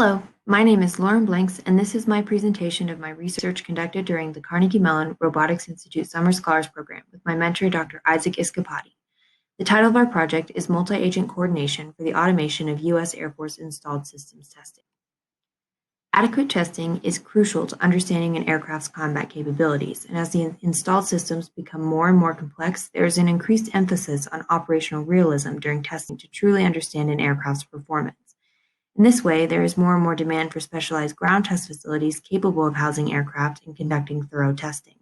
Hello, my name is Lauren Blanks, and this is my presentation of my research conducted during the Carnegie Mellon Robotics Institute Summer Scholars Program with my mentor, Dr. Isaac Iscapati. The title of our project is Multi-Agent Coordination for the Automation of U.S. Air Force Installed Systems Testing. Adequate testing is crucial to understanding an aircraft's combat capabilities, and as the installed systems become more and more complex, there is an increased emphasis on operational realism during testing to truly understand an aircraft's performance. In this way, there is more and more demand for specialized ground test facilities capable of housing aircraft and conducting thorough testing.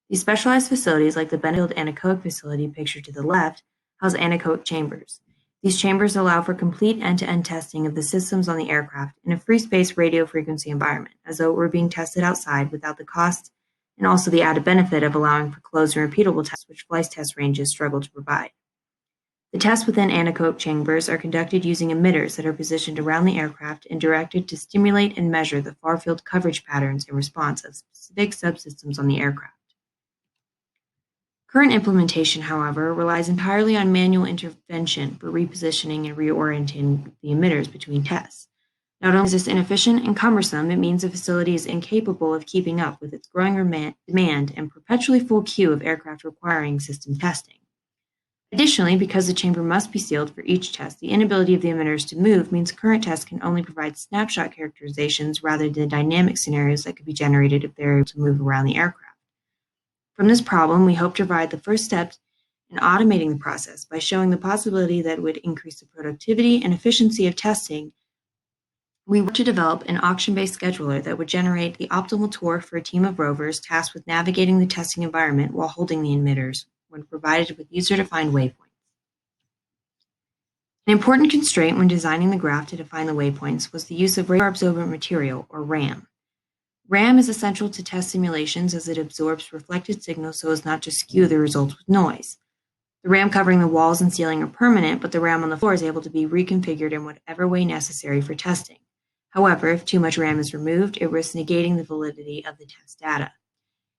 These specialized facilities, like the Benefield Anechoic Facility pictured to the left, house anechoic chambers. These chambers allow for complete end-to-end testing of the systems on the aircraft in a free-space radio frequency environment, as though it were being tested outside without the cost and also the added benefit of allowing for closed and repeatable tests, which flight test ranges struggle to provide. The tests within anechoic chambers are conducted using emitters that are positioned around the aircraft and directed to stimulate and measure the far-field coverage patterns in response of specific subsystems on the aircraft. Current implementation, however, relies entirely on manual intervention for repositioning and reorienting the emitters between tests. Not only is this inefficient and cumbersome, it means the facility is incapable of keeping up with its growing demand and perpetually full queue of aircraft requiring system testing. Additionally, because the chamber must be sealed for each test, the inability of the emitters to move means current tests can only provide snapshot characterizations rather than dynamic scenarios that could be generated if they're able to move around the aircraft. From this problem, we hope to provide the first step in automating the process by showing the possibility that it would increase the productivity and efficiency of testing. We work to develop an auction-based scheduler that would generate the optimal tour for a team of rovers tasked with navigating the testing environment while holding the emitters when provided with user-defined waypoints. An important constraint when designing the graph to define the waypoints was the use of radar-absorbent material, or RAM. RAM is essential to test simulations as it absorbs reflected signals so as not to skew the results with noise. The RAM covering the walls and ceiling are permanent, but the RAM on the floor is able to be reconfigured in whatever way necessary for testing. However, if too much RAM is removed, it risks negating the validity of the test data.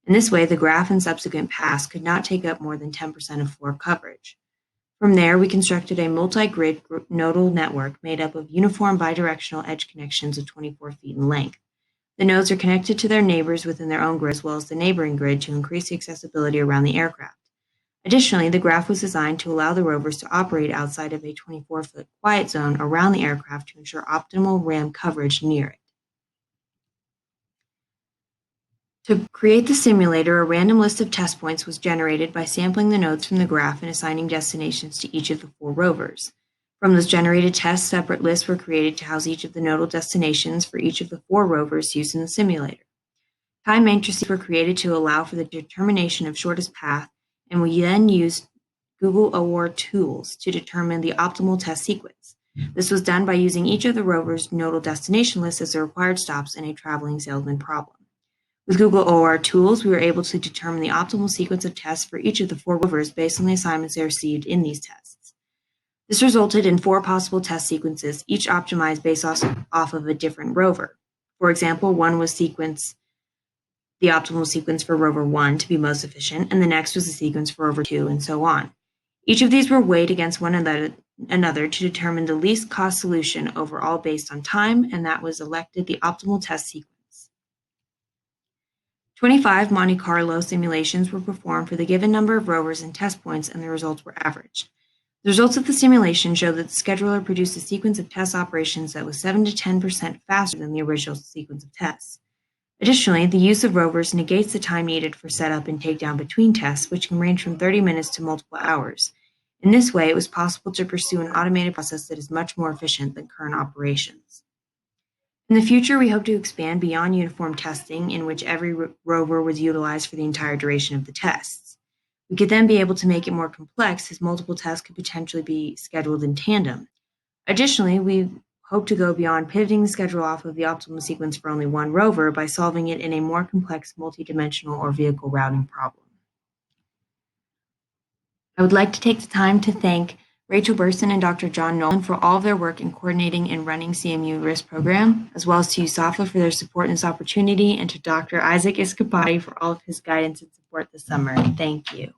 In this way, the graph and subsequent pass could not take up more than 10% of floor coverage. From there, we constructed a multi-grid nodal network made up of uniform bidirectional edge connections of 24 feet in length. The nodes are connected to their neighbors within their own grid as well as the neighboring grid to increase the accessibility around the aircraft. Additionally, the graph was designed to allow the rovers to operate outside of a 24-foot quiet zone around the aircraft to ensure optimal RAM coverage near it. To create the simulator, a random list of test points was generated by sampling the nodes from the graph and assigning destinations to each of the 4 rovers. From those generated tests, separate lists were created to house each of the nodal destinations for each of the 4 rovers used in the simulator. Time matrices were created to allow for the determination of shortest path, and we then used Google OR tools to determine the optimal test sequence. This was done by using each of the rovers' nodal destination lists as the required stops in a traveling salesman problem. With Google OR tools, we were able to determine the optimal sequence of tests for each of the 4 rovers based on the assignments they received in these tests. This resulted in 4 possible test sequences, each optimized based off of a different rover. For example, one was the optimal sequence for rover 1 to be most efficient, and the next was the sequence for rover 2, and so on. Each of these were weighed against one another to determine the least cost solution overall based on time, and that was elected the optimal test sequence. 25 Monte Carlo simulations were performed for the given number of rovers and test points, and the results were averaged. The results of the simulation showed that the scheduler produced a sequence of test operations that was 7 to 10% faster than the original sequence of tests. Additionally, the use of rovers negates the time needed for setup and takedown between tests, which can range from 30 minutes to multiple hours. In this way, it was possible to pursue an automated process that is much more efficient than current operations. In the future, we hope to expand beyond uniform testing, in which every rover was utilized for the entire duration of the tests. We could then be able to make it more complex, as multiple tests could potentially be scheduled in tandem. Additionally, we hope to go beyond pivoting the schedule off of the optimal sequence for only one rover by solving it in a more complex multidimensional or vehicle routing problem. I would like to take the time to thank Rachel Burson and Dr. John Nolan for all of their work in coordinating and running CMU RISC program, as well as to U.S.A.F for their support in this opportunity, and to Dr. Isaac Iscapati for all of his guidance and support this summer. Thank you.